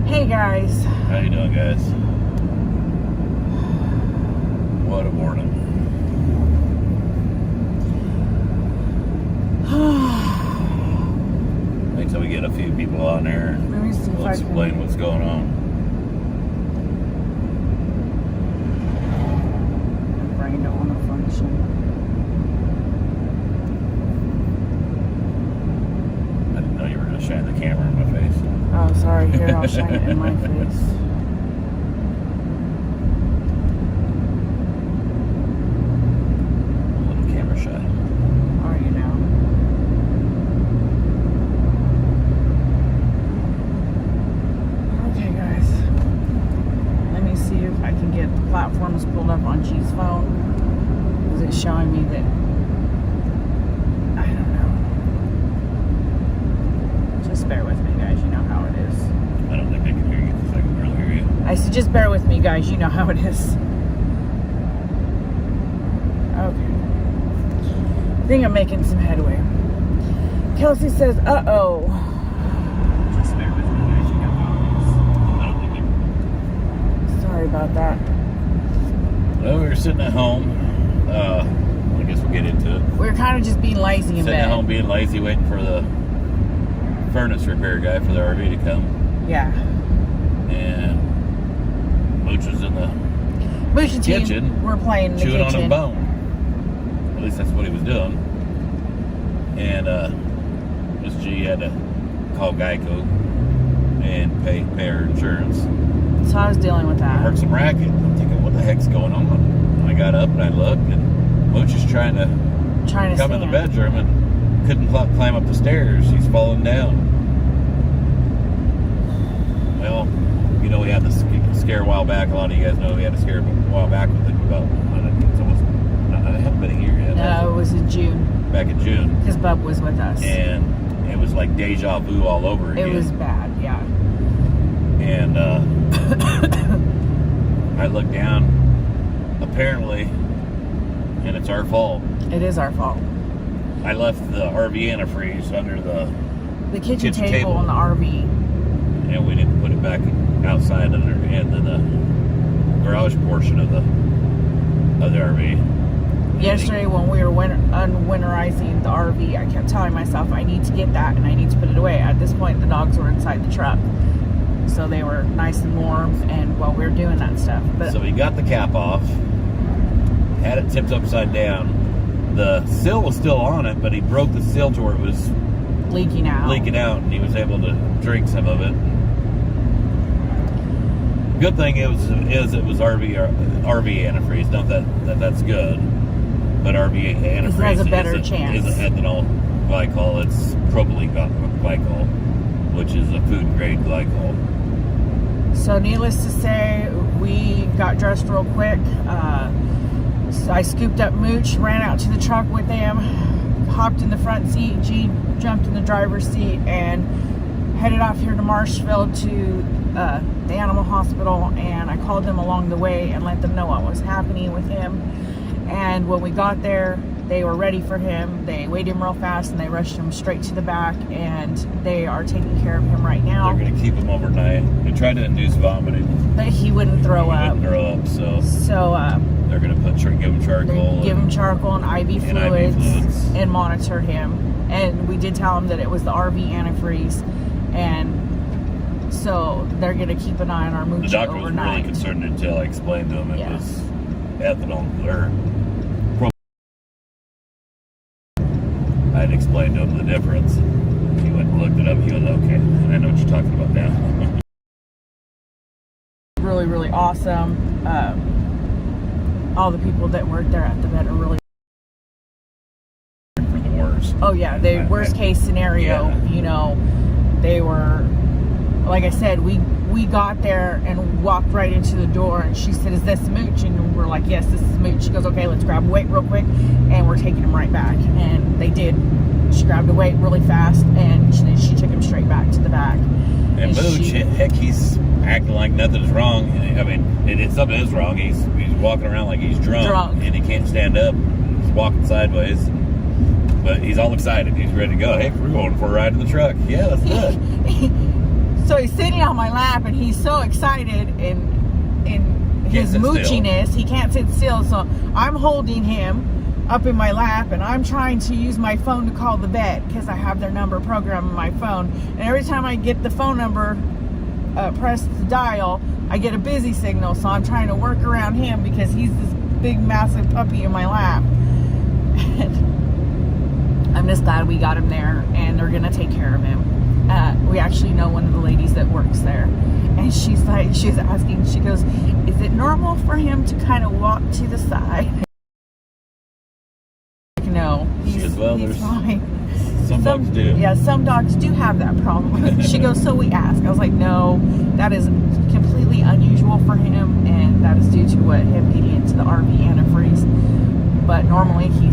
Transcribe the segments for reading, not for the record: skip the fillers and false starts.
Hey guys. How you doing, guys? What a morning. Wait till we get a few people on there. Let me see if We'll I explain can. what's going on. Brain don't want to function. I didn't know you were going to shine the camera in my face. Oh, sorry. Here, I'll shine it in my face. A little camera shot. Are you now? Okay, guys. Let me see if I can get the platforms pulled up on G's phone. Is it showing me that? I don't know. Just bear with me, guys. You know how it is. I don't think they can hear you because I can barely hear you. I said, just bear with me, guys. You know how it is. Okay. I think I'm making some headway. Kelsey says, uh-oh. Just bear with me, guys. You know how I don't think it is. Sorry about that. Well, we were sitting at home. I guess we'll get into it. We're kind of just being lazy in Sitting at bed. home being lazy, waiting for the furnace repair guy for the RV to come. Yeah. And Mooch was in the Mooch and Teen, kitchen, we're playing in the chewing kitchen. on a bone. At least that's what he was doing. And Miss G had to call Geico and pay her insurance. So I was dealing with I that. heard some racket. I'm thinking, what the heck's going on? I got up and I looked, and Mooch is trying to come in the bedroom and couldn't climb up the stairs. He's falling down. Well, you know, we had this scare a while back. A lot of you guys know we had a scare a while back with it about, it's almost, I haven't been a year yet. No, it was in June. Back in June. Because Bub was with us. And it was like deja vu all over again. It was bad, yeah. And I looked down, apparently, and it's our fault. It is our fault. I left the RV antifreeze under the kitchen table on the RV. and we didn't put it back outside under in the garage portion of the RV. Yesterday when we were unwinterizing the RV, I kept telling myself I need to get that and I need to put it away. At this point, the dogs were inside the truck, so they were nice and warm. And while we were doing that stuff, but So he got the cap off, had it tipped upside down. The sill was still on it, but he broke the sill to where it was leaking out. and he was able to drink some of it. Good thing it was RV antifreeze. Not that's good, but RV antifreeze has a better chance. Isn't ethanol glycol. It's propylene glycol, which is a food grade glycol. So needless to say, we got dressed real quick. So I scooped up Mooch, ran out to the truck with him, hopped in the front seat. G jumped in the driver's seat and headed off here to Marshville to the animal hospital. And I called them along the way and let them know what was happening with him. And when we got there, they were ready for him. They weighed him real fast and they rushed him straight to the back, and they are taking care of him right now. They're going to keep him overnight. They tried to induce vomiting, But he wouldn't throw up. So they're going to give him charcoal. Give him charcoal and IV fluids and monitor him. And we did tell him that it was the RV antifreeze, and so they're going to keep an eye on our Mooch overnight. The doctor was really concerned until I explained to him it was ethanol or I'd explained to him the difference. He went and looked it up. He was okay. I know what you're talking about now. Really, really awesome. All the people that worked there at the vet are really. For the worst. Oh yeah, the worst case scenario. Yeah. You know, they were. Like I said, we got there and walked right into the door, and she said, "Is this Mooch?" And we're like, "Yes, this is Mooch." She goes, "Okay, let's grab a weight real quick," and we're taking him right back. And they did. She grabbed a weight really fast, and she took him straight back to the back. And Mooch, heck, he's acting like nothing's wrong. I mean, something is wrong. He's walking around like he's drunk, and he can't stand up. He's walking sideways. But he's all excited. He's ready to go. Hey, we're going for a ride in the truck. Yeah, let's do it. So he's sitting on my lap, and he's so excited in his moochiness, he can't sit still. So I'm holding him up in my lap, and I'm trying to use my phone to call the vet because I have their number programmed on my phone. And every time I get the phone number pressed to dial, I get a busy signal. So I'm trying to work around him because he's this big, massive puppy in my lap. And I'm just glad we got him there, and they're gonna take care of him. We actually know one of the ladies that works there, and she's asking, she goes, is it normal for him to kind of walk to the side? No, he's fine. Some dogs do. Yeah, some dogs do have that problem. She goes, so we asked. I was like, no, that is completely unusual for him, and that is due to him getting into the RV antifreeze. But normally he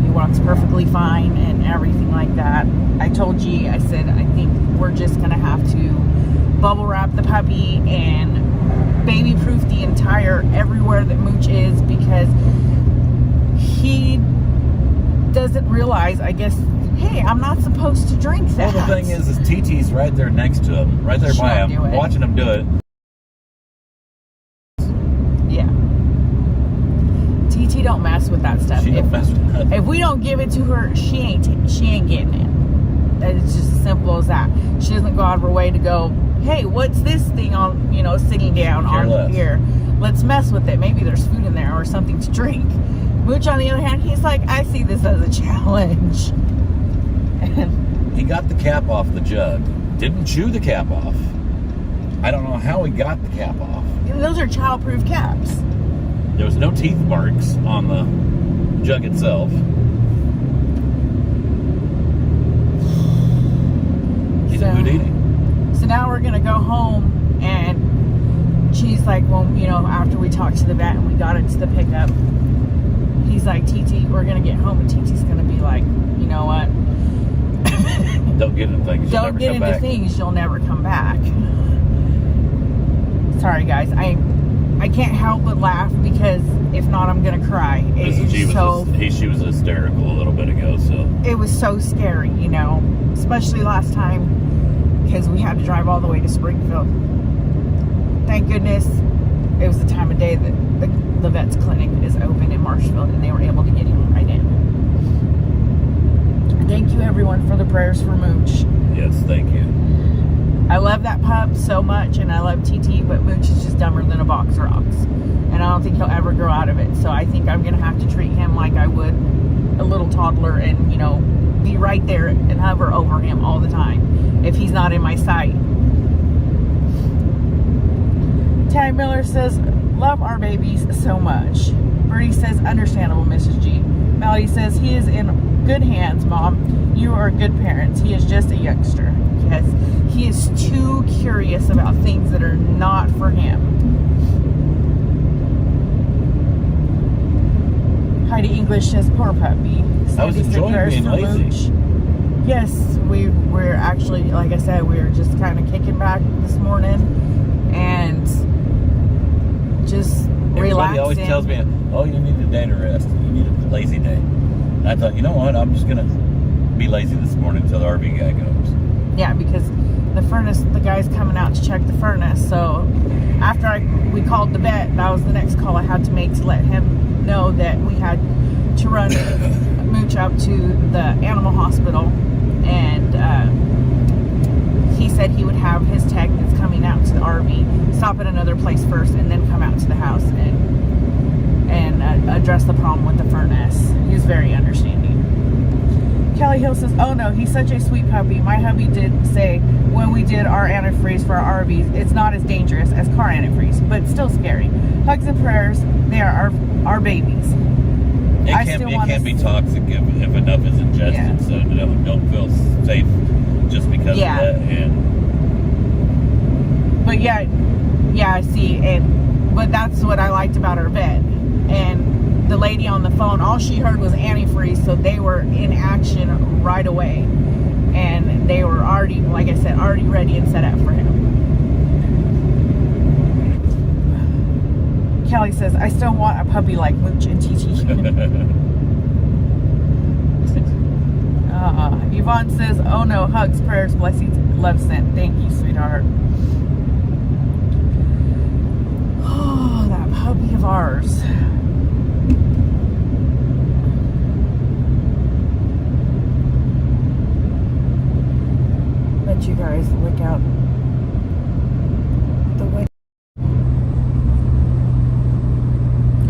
walks perfectly fine and everything like that. I told G, I said, I think we're just going to have to bubble wrap the puppy and baby proof the entire everywhere that Mooch is, because he doesn't realize, I guess, hey, I'm not supposed to drink that. Well, the thing is TT's right there next to him, right there by him, watching him do it. Yeah. TT don't mess with that stuff. She don't mess with nothing. If we don't give it to her, she ain't getting it. It's just as simple as that. She doesn't go out of her way to go, hey, what's this thing on, sitting down on here? Let's mess with it. Maybe there's food in there or something to drink. Mooch, on the other hand, he's like, I see this as a challenge. He got the cap off the jug. Didn't chew the cap off. I don't know how he got the cap off. Those are child-proof caps. There was no teeth marks on the jug itself. He's a Houdini. So now we're going to go home, and she's like, well, after we talked to the vet and we got into the pickup, he's like, TT, we're going to get home, and TT's going to be like, you know what? Don't get into things. Don't get into things. You'll never come back. Sorry, guys. I can't help but laugh, because if not, I'm going to cry. She was hysterical a little bit ago, so. It was so scary, especially last time, because we had to drive all the way to Springfield. Thank goodness it was the time of day that the vet's clinic is open in Marshfield, and they were able to get him right in. Thank you, everyone, for the prayers for Mooch. Yes, thank you. I love that pup so much, and I love TT, but Mooch is just dumber than a box of rocks. And I don't think he'll ever grow out of it. So I think I'm going to have to treat him like I would a little toddler, and, be right there and hover over him all the time if he's not in my sight. Ty Miller says, love our babies so much. Birdie says, understandable, Mrs. G. Melody says, he is in good hands, Mom. You are good parents. He is just a youngster. Yes, he is too curious about things that are not for him. Heidi English says, poor puppy. I was enjoying being lazy. Yes, we're actually, like I said, we were just kind of kicking back this morning and just relaxing. Everybody always tells me, oh, you need a day to rest. You need a lazy day. And I thought, you know what? I'm just going to be lazy this morning until the RV guy goes. Yeah, because the guy's coming out to check the furnace. So after we called the vet, that was the next call I had to make to let him know that we had to run Mooch up to the animal hospital. And he said he would have his tech that's coming out to the RV stop at another place first and then come out to the house and address the problem with the furnace. He was very understanding. Kelly Hill says, oh no, he's such a sweet puppy. My hubby did say when we did our antifreeze for our RVs, it's not as dangerous as car antifreeze, but still scary. Hugs and prayers, they are our babies. It can't be toxic if enough is ingested, so don't feel safe just because of that. But but that's what I liked about our vet. And the lady on the phone, all she heard was antifreeze, so they were in action right away. And they were already, like I said, already ready and set up for him. Kelly says, I still want a puppy like Mooch and TT. Yvonne says, oh no, hugs, prayers, blessings, love sent. Thank you, sweetheart. look out the window.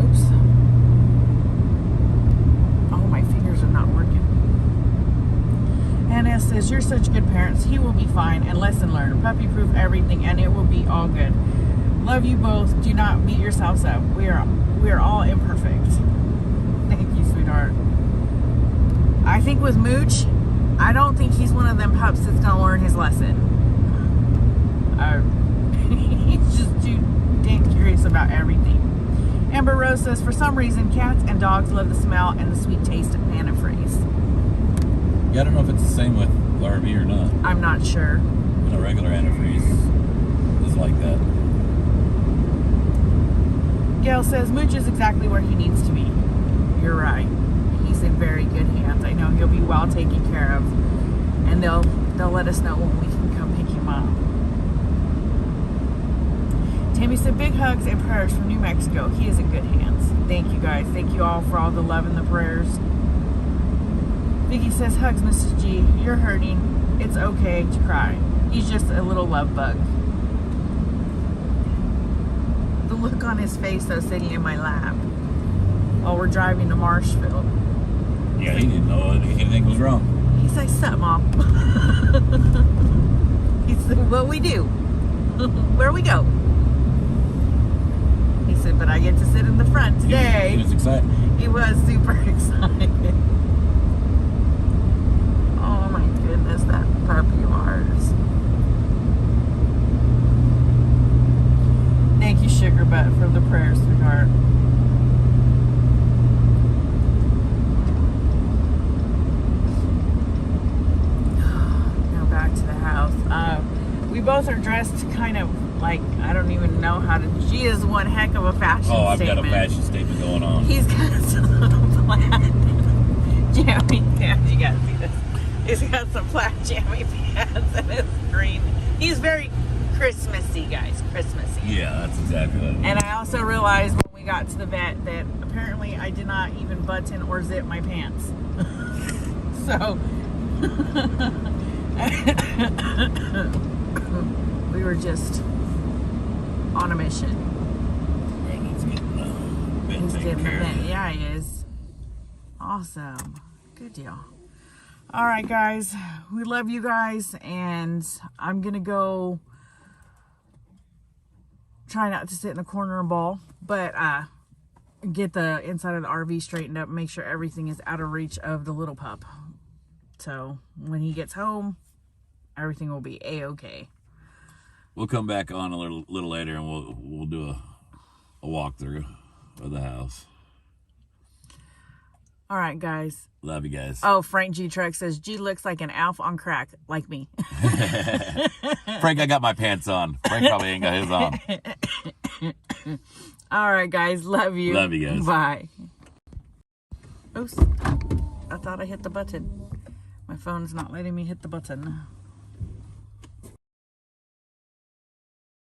Oops. Oh, my fingers are not working. Anna says, you're such good parents. He will be fine and lesson learned. Puppy proof everything and it will be all good. Love you both. Do not beat yourselves up. We are all imperfect. Thank you, sweetheart. I think with Mooch, I don't think he's one of them pups that's gonna learn his lesson. He's just too dang curious about everything. Amber Rose says, for some reason, cats and dogs love the smell and the sweet taste of antifreeze. Yeah, I don't know if it's the same with RV or not. I'm not sure. You know, regular antifreeze is like that. Gail says, Mooch is exactly where he needs to be. You're right. He's in very good hands. I know he'll be well taken care of. And they'll let us know when we can come pick him up. Tammy said, big hugs and prayers from New Mexico. He is in good hands. Thank you guys. Thank you all for all the love and the prayers. Vicky says, hugs, Mrs. G. You're hurting. It's okay to cry. He's just a little love bug. The look on his face, though, sitting in my lap while we're driving to Marshfield. Yeah, he didn't know anything was wrong. He's like, sup, Mom? He said, what we do? Where we go? He said, but I get to sit in the front today. He was excited. He was super excited. Oh my goodness, that puppy of ours. Thank you, Sugar Butt, for the prayers, sweetheart. Now back to the house. We both are dressed kind of like, I don't even know how to. She is one heck of a fashion statement. Oh, I've got a fashion statement going on. He's got some plaid jammy pants. You gotta see this. He's got some plaid jammy pants and it's green. He's very Christmassy, guys. Christmassy. Yeah, that's exactly what it is. And I also realized when we got to the vet that apparently I did not even button or zip my pants. So we were just on a mission. Yeah, he's getting He's taken getting the care of. vet. Yeah, he is. Awesome. Good deal. All right, guys. We love you guys, and I'm gonna go try not to sit in the corner and bawl, but get the inside of the RV straightened up, make sure everything is out of reach of the little pup. So when he gets home, everything will be a-okay. We'll come back on a little later and we'll do a walkthrough of the house. All right, guys. Love you guys. Oh, Frank G. Truck says, G looks like an Alf on crack, like me. Frank, I got my pants on. Frank probably ain't got his on. All right, guys. Love you. Love you guys. Bye. Oops. I thought I hit the button. My phone's not letting me hit the button.